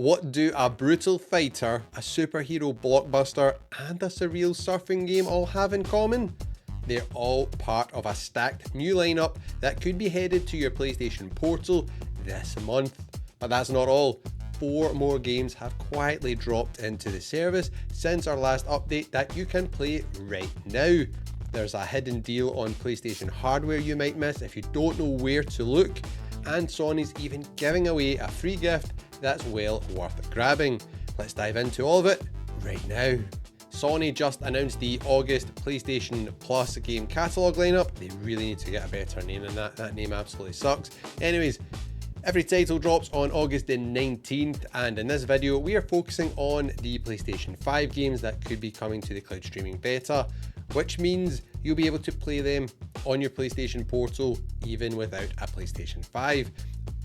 What do a brutal fighter, a superhero blockbuster, and a surreal surfing game all have in common? They're all part of a stacked new lineup that could be headed to your PlayStation Portal this month. But that's not all. 4 more games have quietly dropped into the service since our last update that you can play right now. There's a hidden deal on PlayStation hardware you might miss if you don't know where to look, and Sony's even giving away a free gift that's well worth grabbing. Let's dive into all of it right now. Sony just announced the August PlayStation Plus game catalogue lineup. They really need to get a better name than that. That name absolutely sucks. Anyways, every title drops on August the 19th, and in this video we are focusing on the PlayStation 5 games that could be coming to the cloud streaming beta, which means you'll be able to play them on your PlayStation Portal even without a PlayStation 5.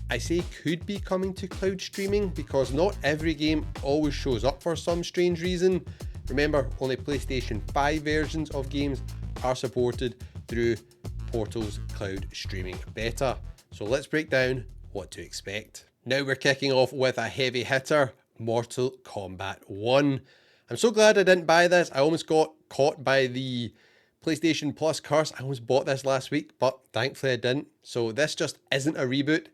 I say could be coming to cloud streaming because not every game always shows up for some strange reason. Remember, only PlayStation 5 versions of games are supported through Portal's cloud streaming beta. So let's break down what to expect. Now we're kicking off with a heavy hitter, Mortal Kombat 1. I'm so glad I didn't buy this. I almost got caught by the PlayStation Plus curse. I almost bought this last week, but thankfully I didn't. So this just isn't a reboot.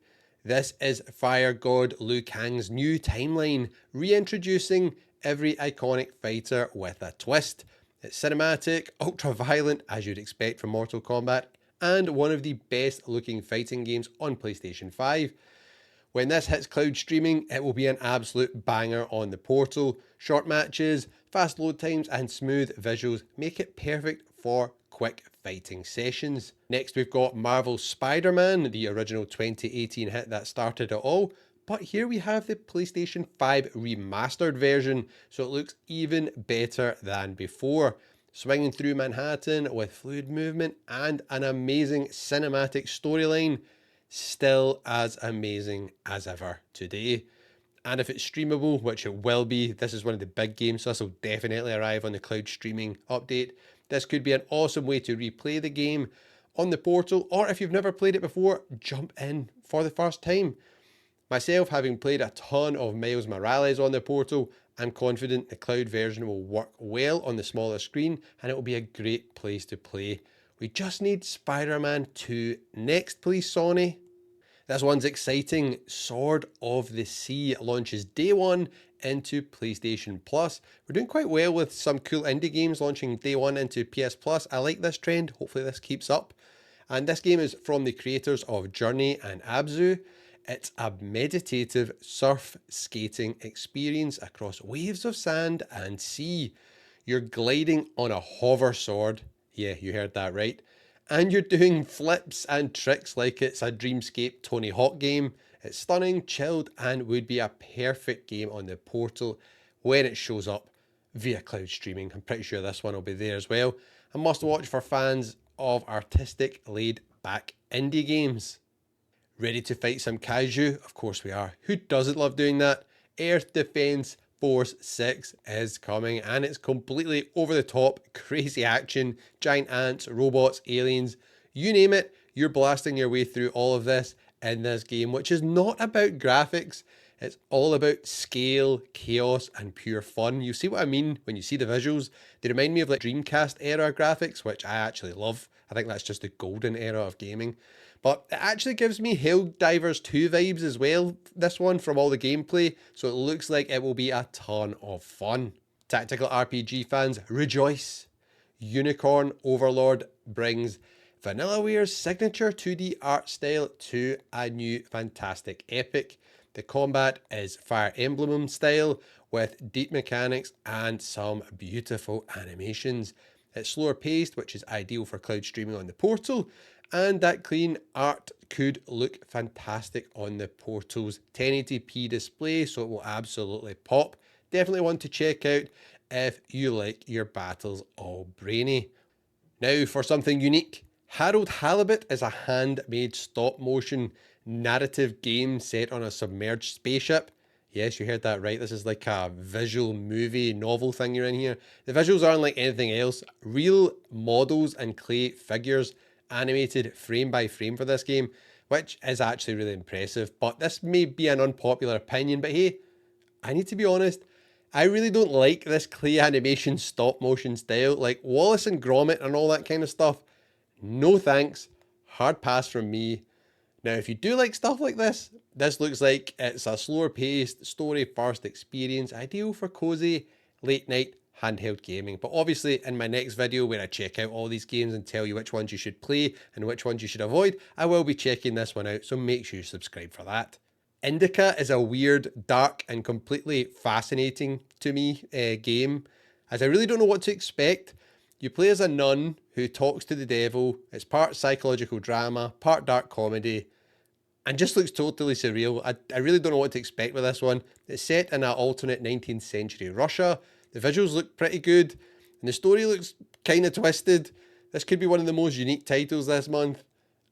This is Fire God Liu Kang's new timeline, reintroducing every iconic fighter with a twist. It's cinematic, ultra-violent, as you'd expect from Mortal Kombat, and one of the best looking fighting games on PlayStation 5. When this hits cloud streaming, it will be an absolute banger on the Portal. Short matches, fast load times, and smooth visuals make it perfect for quick fighting sessions. Next we've got Marvel's Spider-Man, the original 2018 hit that started it all. But here we have the PlayStation 5 remastered version, so it looks even better than before. Swinging through Manhattan with fluid movement and an amazing cinematic storyline, still as amazing as ever today. And if it's streamable, which it will be, this is one of the big games, so this will definitely arrive on the cloud streaming update. This could be an awesome way to replay the game on the Portal, or if you've never played it before, jump in for the first time. Myself, having played a ton of Miles Morales on the Portal, I'm confident the cloud version will work well on the smaller screen and it will be a great place to play. We just need Spider-Man 2 next, please, Sony. This one's exciting. Sword of the Sea launches day one into PlayStation Plus. We're doing quite well with some cool indie games launching day one into PS Plus. I like this trend. Hopefully this keeps up. And this game is from the creators of Journey and Abzu. It's a meditative surf skating experience across waves of sand and sea. You're gliding on a hover sword. Yeah, you heard that right. And you're doing flips and tricks like it's a Dreamscape Tony Hawk game. It's stunning, chilled, and would be a perfect game on the Portal when it shows up via cloud streaming. I'm pretty sure this one will be there as well. A must watch for fans of artistic, laid-back indie games. Ready to fight some kaiju? Of course we are. Who doesn't love doing that? Earth Defense Force 6 is coming, and it's completely over the top, crazy action, giant ants, robots, aliens, you name it, you're blasting your way through all of this in this game, which is not about graphics. It's all about scale, chaos, and pure fun. You see what I mean when you see the visuals? They remind me of like Dreamcast era graphics, which I actually love. I think that's just the golden era of gaming. But it actually gives me Helldivers 2 vibes as well, this one, from all the gameplay, so it looks like it will be a ton of fun. Tactical RPG fans, rejoice! Unicorn Overlord brings Vanillaware's signature 2D art style to a new fantastic epic. The combat is Fire Emblem style, with deep mechanics and some beautiful animations. It's slower paced, which is ideal for cloud streaming on the Portal, and that clean art could look fantastic on the Portal's 1080p display, so it will absolutely pop. Definitely one to check out if you like your battles all brainy. Now for something unique. Harold Halibet is a handmade stop-motion narrative game set on a submerged spaceship. Yes, you heard that right. This is like a visual movie novel thing you're in here. The visuals aren't like anything else. Real models and clay figures animated frame by frame for this game, which is actually really impressive. But this may be an unpopular opinion, but hey, I need to be honest, I really don't like this clay animation stop motion style, like Wallace and Gromit and all that kind of stuff. No thanks, hard pass from me. Now, if you do like stuff like this looks like it's a slower paced, story first experience, ideal for cozy, late night handheld gaming. But obviously in my next video where I check out all these games and tell you which ones you should play and which ones you should avoid, I will be checking this one out, so make sure you subscribe for that. Indica is a weird, dark and completely fascinating to me game, as I really don't know what to expect. You play as a nun who talks to the devil. It's part psychological drama, part dark comedy, and just looks totally surreal. I really don't know what to expect with this one. It's set in an alternate 19th century Russia. The visuals look pretty good, and the story looks kind of twisted. This could be one of the most unique titles this month,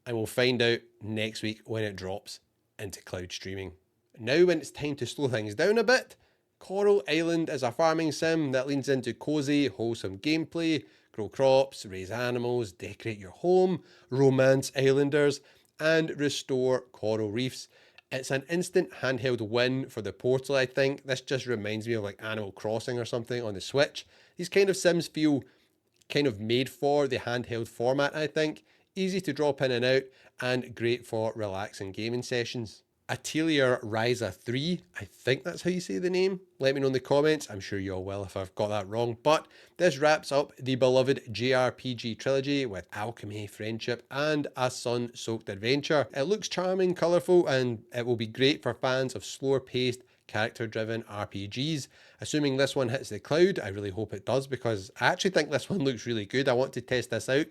and we'll find out next week when it drops into cloud streaming. Now when it's time to slow things down a bit, Coral Island is a farming sim that leans into cozy, wholesome gameplay, grow crops, raise animals, decorate your home, romance islanders, and restore coral reefs. It's an instant handheld win for the Portal, I think. This just reminds me of like Animal Crossing or something on the Switch. These kind of sims feel kind of made for the handheld format, I think. Easy to drop in and out, and great for relaxing gaming sessions. Atelier Ryza 3, I think that's how you say the name. Let me know in the comments, I'm sure you all will if I've got that wrong. But this wraps up the beloved JRPG trilogy with alchemy, friendship, and a sun-soaked adventure. It looks charming, colourful, and it will be great for fans of slower paced, character-driven RPGs. Assuming this one hits the cloud, I really hope it does, because I actually think this one looks really good. I want to test this out.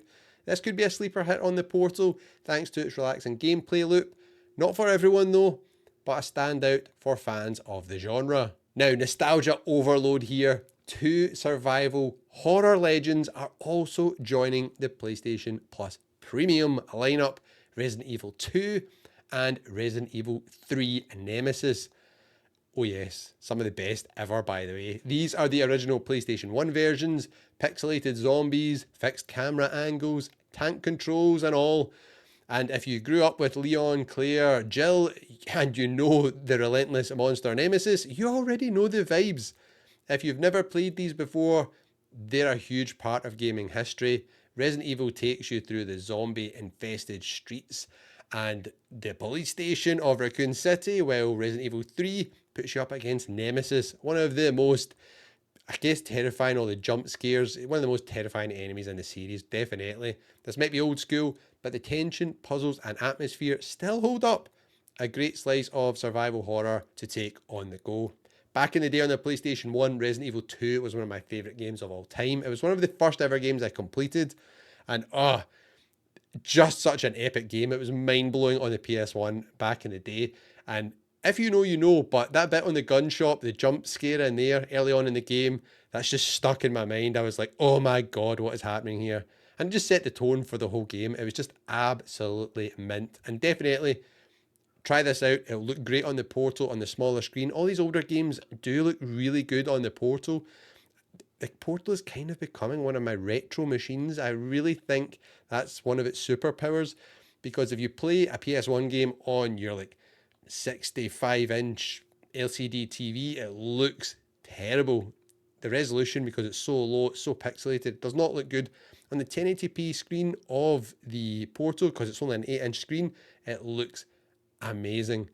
This could be a sleeper hit on the Portal, thanks to its relaxing gameplay loop. Not for everyone though, but a standout for fans of the genre. Now, nostalgia overload here. Two survival horror legends are also joining the PlayStation Plus Premium lineup: Resident Evil 2 and Resident Evil 3 Nemesis. Oh yes, some of the best ever, by the way. These are the original PlayStation 1 versions, pixelated zombies, fixed camera angles, tank controls and all. And if you grew up with Leon, Claire, Jill, and you know the relentless monster Nemesis, you already know the vibes. If you've never played these before, they're a huge part of gaming history. Resident Evil takes you through the zombie-infested streets and the police station of Raccoon City, while Resident Evil 3 puts you up against Nemesis, one of the most, I guess, terrifying, all the jump scares, one of the most terrifying enemies in the series, definitely. This might be old school, but the tension, puzzles, and atmosphere still hold up. A great slice of survival horror to take on the go. Back in the day on the PlayStation 1, Resident Evil 2 was one of my favourite games of all time. It was one of the first ever games I completed, and just such an epic game. It was mind-blowing on the PS1 back in the day, and if you know, you know, but that bit on the gun shop, the jump scare in there early on in the game, that's just stuck in my mind. I was like, oh my god, what is happening here? And it just set the tone for the whole game. It was just absolutely mint. And definitely try this out. It'll look great on the Portal on the smaller screen. All these older games do look really good on the Portal. The Portal is kind of becoming one of my retro machines. I really think that's one of its superpowers, because if you play a PS1 game on your like 65-inch LCD TV, it looks terrible. The resolution, because it's so low, it's so pixelated, does not look good. On the 1080p screen of the Portal, because it's only an 8-inch screen, it looks amazing.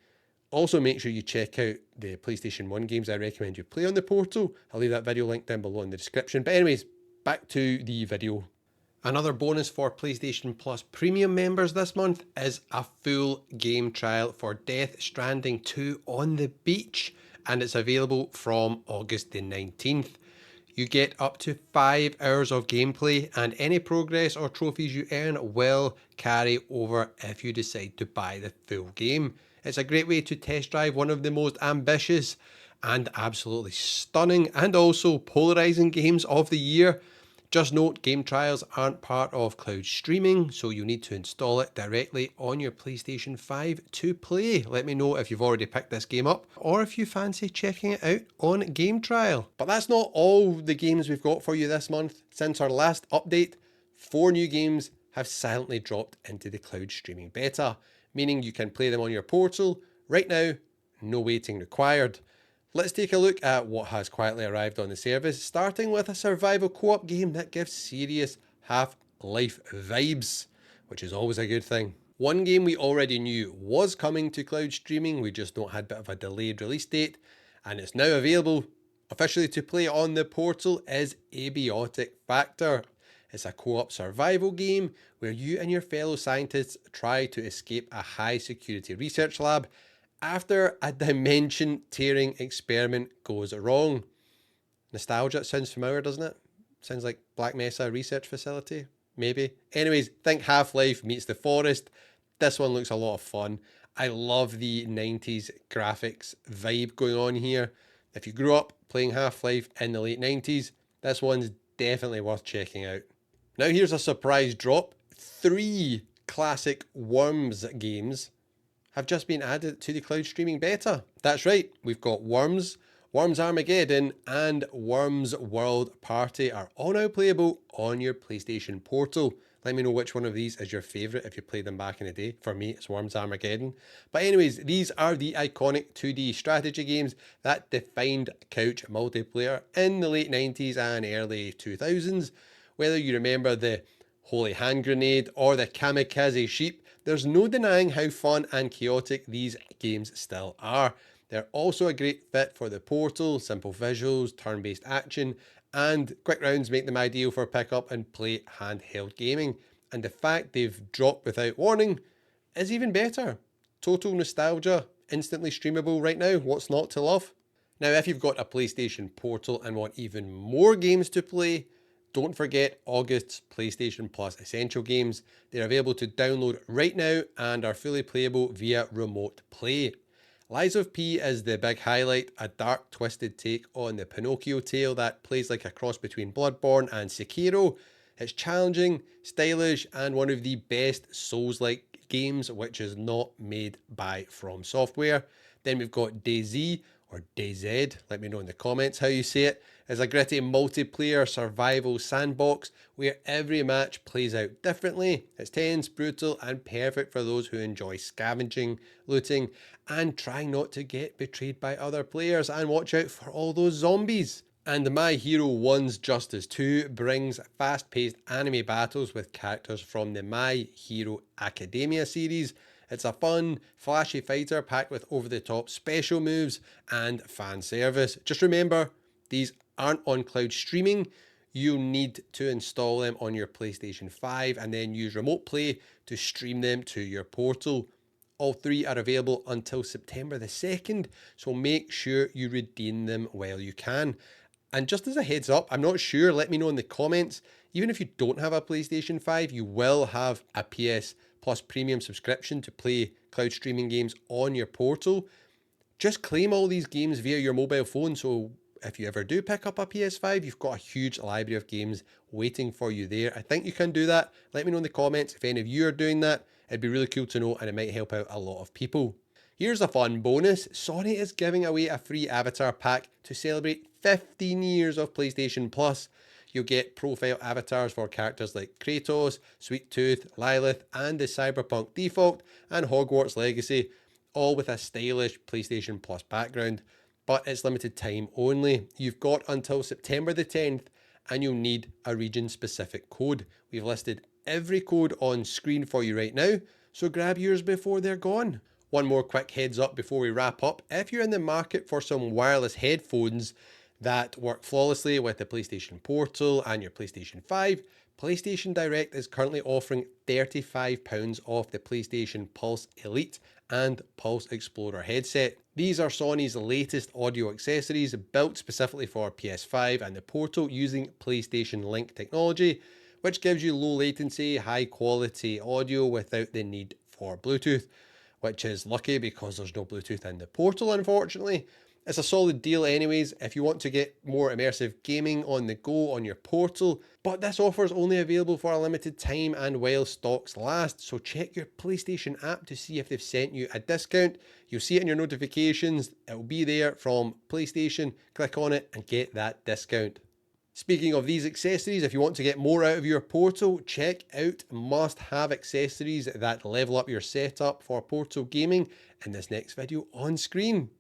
Also, make sure you check out the PlayStation 1 games I recommend you play on the Portal. I'll leave that video link down below in the description. But anyways, back to the video. Another bonus for PlayStation Plus Premium members this month is a full game trial for Death Stranding 2 on the beach, and it's available from August the 19th. You get up to 5 hours of gameplay, and any progress or trophies you earn will carry over if you decide to buy the full game. It's a great way to test drive one of the most ambitious and absolutely stunning and also polarizing games of the year. Just note, game trials aren't part of cloud streaming, so you need to install it directly on your PlayStation 5 to play. Let me know if you've already picked this game up, or if you fancy checking it out on game trial. But that's not all the games we've got for you this month. Since our last update, 4 new games have silently dropped into the cloud streaming beta, meaning you can play them on your Portal right now, no waiting required. Let's take a look at what has quietly arrived on the service, starting with a survival co-op game that gives serious Half-Life vibes, which is always a good thing. One game we already knew was coming to cloud streaming, we just don't had a bit of a delayed release date, and it's now available officially to play on the Portal, is Abiotic Factor. It's a co-op survival game where you and your fellow scientists try to escape a high security research lab after a dimension tearing experiment goes wrong. Nostalgia, it sounds familiar, doesn't it? Sounds like Black Mesa research facility, maybe. Anyways, think Half-Life meets The Forest. This one looks a lot of fun. I love the 90s graphics vibe going on here. If you grew up playing Half-Life in the late 90s, this one's definitely worth checking out. Now here's a surprise drop. 3 classic Worms games have just been added to the cloud streaming beta. That's right, we've got Worms, Worms Armageddon, and Worms World Party are all now playable on your PlayStation Portal. Let me know which one of these is your favourite if you played them back in the day. For me, it's Worms Armageddon. But anyways, these are the iconic 2D strategy games that defined couch multiplayer in the late 90s and early 2000s. Whether you remember the Holy Hand Grenade or the Kamikaze Sheep, there's no denying how fun and chaotic these games still are. They're also a great fit for the Portal, simple visuals, turn-based action, and quick rounds make them ideal for pick up and play handheld gaming. And the fact they've dropped without warning is even better. Total nostalgia, instantly streamable right now, what's not to love? Now if you've got a PlayStation Portal and want even more games to play, don't forget August's PlayStation Plus Essential games. They're available to download right now and are fully playable via remote play. Lies of P is the big highlight, a dark twisted take on the Pinocchio tale that plays like a cross between Bloodborne and Sekiro. It's challenging, stylish, and one of the best Souls-like games which is not made by From Software. Then we've got DayZ, or DayZ, let me know in the comments how you say it, is a gritty multiplayer survival sandbox where every match plays out differently. It's tense, brutal, and perfect for those who enjoy scavenging, looting, and trying not to get betrayed by other players, and watch out for all those zombies. And My Hero 1's Justice 2 brings fast-paced anime battles with characters from the My Hero Academia series. It's a fun, flashy fighter packed with over-the-top special moves and fan service. Just remember, these aren't on cloud streaming. You need to install them on your PlayStation 5 and then use remote play to stream them to your Portal. All 3 are available until September the 2nd, so make sure you redeem them while you can. And just as a heads up, I'm not sure, let me know in the comments, even if you don't have a PlayStation 5, you will have a PS Plus premium subscription to play cloud streaming games on your Portal. Just claim all these games via your mobile phone, so if you ever do pick up a PS5, you've got a huge library of games waiting for you there. I think you can do that. Let me know in the comments if any of you are doing that. It'd be really cool to know, and it might help out a lot of people. Here's a fun bonus. Sony is giving away a free avatar pack to celebrate 15 years of PlayStation Plus. You'll get profile avatars for characters like Kratos, Sweet Tooth, Lilith, and the Cyberpunk default, and Hogwarts Legacy, all with a stylish PlayStation Plus background. But it's limited time only. You've got until September the 10th, and you'll need a region-specific code. We've listed every code on screen for you right now, so grab yours before they're gone. One more quick heads up before we wrap up. If you're in the market for some wireless headphones that work flawlessly with the PlayStation Portal and your PlayStation 5, PlayStation Direct is currently offering £35 off the PlayStation Pulse Elite and Pulse Explorer headset. These are Sony's latest audio accessories built specifically for PS5 and the Portal using PlayStation Link technology, which gives you low latency, high quality audio without the need for Bluetooth, which is lucky because there's no Bluetooth in the Portal, unfortunately. It's a solid deal anyways if you want to get more immersive gaming on the go on your Portal, but this offer is only available for a limited time and while stocks last, so check your PlayStation app to see if they've sent you a discount. You'll see it in your notifications, it will be there from PlayStation, click on it and get that discount. Speaking of these accessories, if you want to get more out of your Portal, check out must-have accessories that level up your setup for Portal gaming in this next video on screen.